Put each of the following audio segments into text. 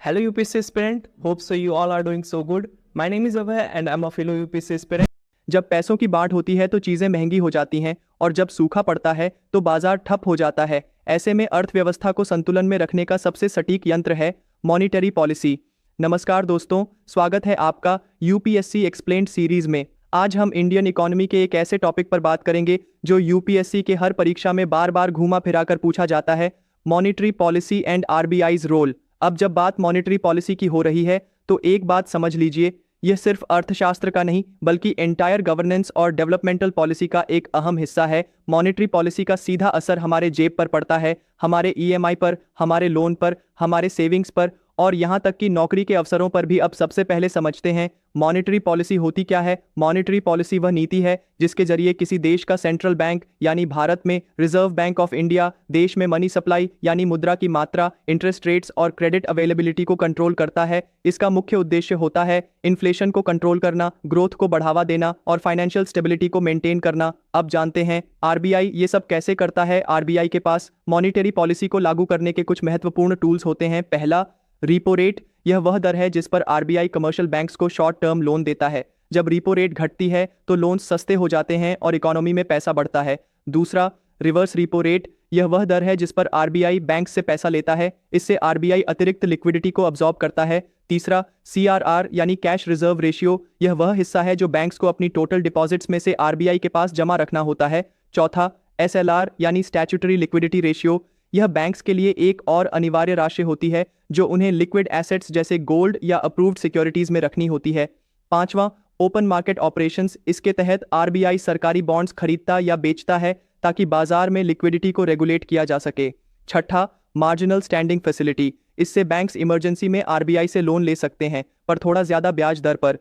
Hello UPSC aspirant, hope so you all are doing so good. My name is Abhay and I'm a fellow UPSC aspirant. जब पैसों की बाढ़ होती है तो चीज़ें महंगी हो जाती हैं और जब सूखा पड़ता है तो बाजार ठप हो जाता है। ऐसे में अर्थव्यवस्था को संतुलन में रखने का सबसे सटीक यंत्र है मॉनिटरी पॉलिसी। नमस्कार दोस्तों, स्वागत है आपका यूपीएससी एक्सप्लेन्ड सीरीज में। आज हम इंडियन इकोनॉमी के एक ऐसे टॉपिक पर बात करेंगे जो यूपीएससी के हर परीक्षा में बार बार घूमा फिरा कर पूछा जाता है, मॉनिटरी पॉलिसी एंड आरबीआईज रोल। अब जब बात मॉनिटरी पॉलिसी की हो रही है तो एक बात समझ लीजिए, यह सिर्फ अर्थशास्त्र का नहीं बल्कि एंटायर गवर्नेंस और डेवलपमेंटल पॉलिसी का एक अहम हिस्सा है। मॉनिटरी पॉलिसी का सीधा असर हमारे जेब पर पड़ता है, हमारे ईएमआई पर, हमारे लोन पर, हमारे सेविंग्स पर और यहाँ तक कि नौकरी के अवसरों पर भी। अब सबसे पहले समझते हैं मॉनिटरी पॉलिसी होती क्या है। मॉनिटरी पॉलिसी वह नीति है जिसके जरिए किसी देश का सेंट्रल बैंक यानी भारत में रिजर्व बैंक ऑफ इंडिया देश में मनी सप्लाई यानी मुद्रा की मात्रा, इंटरेस्ट रेट्स और क्रेडिट अवेलेबिलिटी को कंट्रोल करता है। इसका मुख्य उद्देश्य होता है इन्फ्लेशन को कंट्रोल करना, ग्रोथ को बढ़ावा देना और फाइनेंशियल स्टेबिलिटी को मेंटेन करना। अब जानते हैं आरबीआई ये सब कैसे करता है। आरबीआई के पास मॉनिटरी पॉलिसी को लागू करने के कुछ महत्वपूर्ण टूल्स होते हैं। पहला, रिपो रेट। यह वह दर है जिस पर आरबीआई कमर्शियल बैंक्स को शॉर्ट टर्म लोन देता है। जब रिपो रेट घटती है तो लोन सस्ते हो जाते हैं और इकोनॉमी में पैसा बढ़ता है। दूसरा, रिवर्स रिपो रेट। यह वह दर है जिस पर आरबीआई बैंक से पैसा लेता है। इससे आरबीआई अतिरिक्त लिक्विडिटी को अब्जॉर्ब करता है। तीसरा, सीआरआर यानी कैश रिजर्व रेशियो। यह वह हिस्सा है जो बैंक्स को अपनी टोटल डिपॉजिट्स में से आरबीआई के पास जमा रखना होता है। चौथा, एसएलआर यानी स्टैट्यूटरी लिक्विडिटी रेशियो। यह बैंक्स के लिए एक और अनिवार्य राशि होती है जो उन्हें लिक्विड एसेट्स जैसे गोल्ड या अप्रूव्ड सिक्योरिटीज में रखनी होती है। पांचवा, ओपन मार्केट ऑपरेशंस। इसके तहत आरबीआई सरकारी बॉन्ड्स खरीदता या बेचता है ताकि बाजार में लिक्विडिटी को रेगुलेट किया जा सके। छठा, मार्जिनल स्टैंडिंग फैसिलिटी। इससे बैंक्स इमरजेंसी में आरबीआई से लोन ले सकते हैं पर थोड़ा ज्यादा ब्याज दर पर।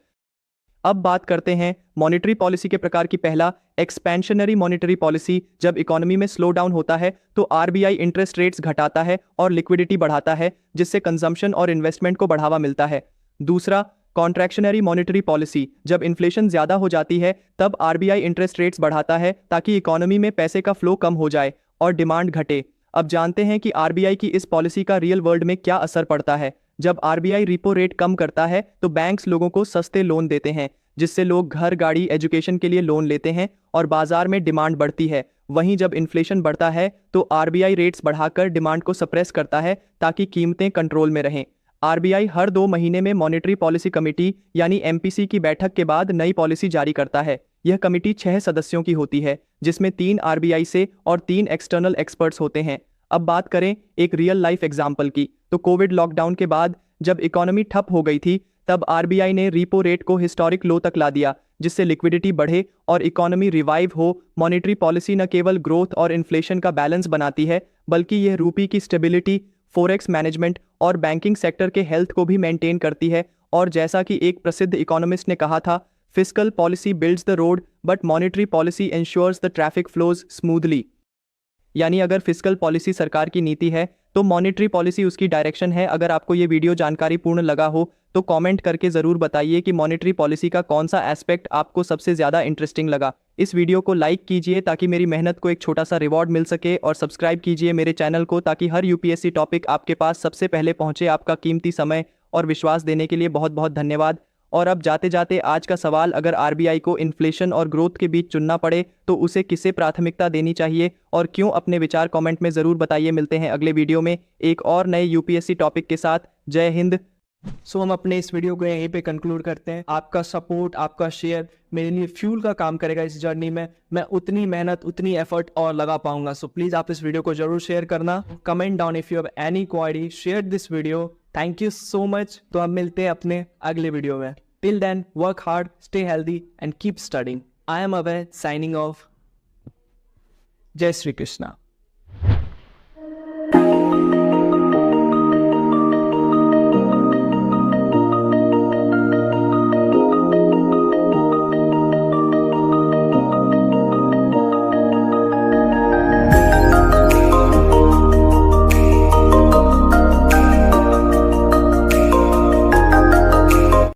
अब बात करते हैं मॉनिटरी पॉलिसी के प्रकार की। पहला, एक्सपेंशनरी मॉनिटरी पॉलिसी। जब इकोनॉमी में स्लो डाउन होता है तो आरबीआई इंटरेस्ट रेट्स घटाता है और लिक्विडिटी बढ़ाता है जिससे कंजम्पशन और इन्वेस्टमेंट को बढ़ावा मिलता है। दूसरा, कॉन्ट्रैक्शनरी मॉनिटरी पॉलिसी। जब इन्फ्लेशन ज्यादा हो जाती है तब आरबीआई इंटरेस्ट रेट्स बढ़ाता है ताकि इकोनॉमी में पैसे का फ्लो कम हो जाए और डिमांड घटे। अब जानते हैं कि आरबीआई की इस पॉलिसी का रियल वर्ल्ड में क्या असर पड़ता है। जब आरबीआई रिपो रेट कम करता है तो बैंक्स लोगों को सस्ते लोन देते हैं जिससे लोग घर, गाड़ी, एजुकेशन के लिए लोन लेते हैं और बाजार में डिमांड बढ़ती है। वहीं जब इन्फ्लेशन बढ़ता है तो आरबीआई रेट्स बढ़ाकर डिमांड को सप्रेस करता है ताकि कीमतें कंट्रोल में रहें। आरबीआई हर 2 महीने में मॉनिटरी पॉलिसी कमेटी यानी एमपीसी की बैठक के बाद नई पॉलिसी जारी करता है। यह कमेटी 6 सदस्यों की होती है जिसमें 3 आरबीआई से और 3 एक्सटर्नल एक्सपर्ट्स होते हैं। अब बात करें एक रियल लाइफ एग्जाम्पल की तो कोविड लॉकडाउन के बाद जब इकोनॉमी ठप हो गई थी तब आरबीआई ने रिपो रेट को हिस्टोरिक लो तक ला दिया जिससे लिक्विडिटी बढ़े और इकोनॉमी रिवाइव हो। मॉनिटरी पॉलिसी न केवल ग्रोथ और इन्फ्लेशन का बैलेंस बनाती है बल्कि यह रूपी की स्टेबिलिटी, फोरेक्स मैनेजमेंट और बैंकिंग सेक्टर के हेल्थ को भी मेंटेन करती है। और जैसा कि एक प्रसिद्ध इकोनॉमिस्ट ने कहा था, fiscal policy builds the road but monetary policy ensures the traffic flows smoothly. यानी अगर फिस्कल पॉलिसी सरकार की नीति है तो मॉनिटरी पॉलिसी उसकी डायरेक्शन है। अगर आपको ये वीडियो जानकारी पूर्ण लगा हो तो कमेंट करके ज़रूर बताइए कि मॉनिटरी पॉलिसी का कौन सा एस्पेक्ट आपको सबसे ज़्यादा इंटरेस्टिंग लगा। इस वीडियो को लाइक कीजिए ताकि मेरी मेहनत को एक छोटा सा रिवॉर्ड मिल सके और सब्सक्राइब कीजिए मेरे चैनल को ताकि हर यूपीएससी टॉपिक आपके पास सबसे पहले पहुंचे। आपका कीमती समय और विश्वास देने के लिए बहुत बहुत धन्यवाद। और अब जाते जाते आज का सवाल, अगर आरबीआई को इन्फ्लेशन और ग्रोथ के बीच चुनना पड़े तो उसे किसे प्राथमिकता देनी चाहिए और क्यों? अपने विचार कमेंट में ज़रूर बताइए। मिलते हैं अगले वीडियो में एक और नए यूपीएससी टॉपिक के साथ। जय हिंद। सो हम अपने इस वीडियो को यहीं पे कंक्लूड करते हैं। आपका सपोर्ट, आपका शेयर मेरे लिए फ्यूल का काम करेगा इस जर्नी में। मैं उतनी मेहनत, उतनी एफर्ट और लगा पाऊंगा। सो प्लीज़ आप इस वीडियो को जरूर शेयर करना। Comment down if you have any query, share this video. Thank you so much. तो हम मिलते हैं अपने अगले वीडियो में। Till then, work hard, stay healthy, and keep studying. I am Abhay, signing off. Jai Shri Krishna.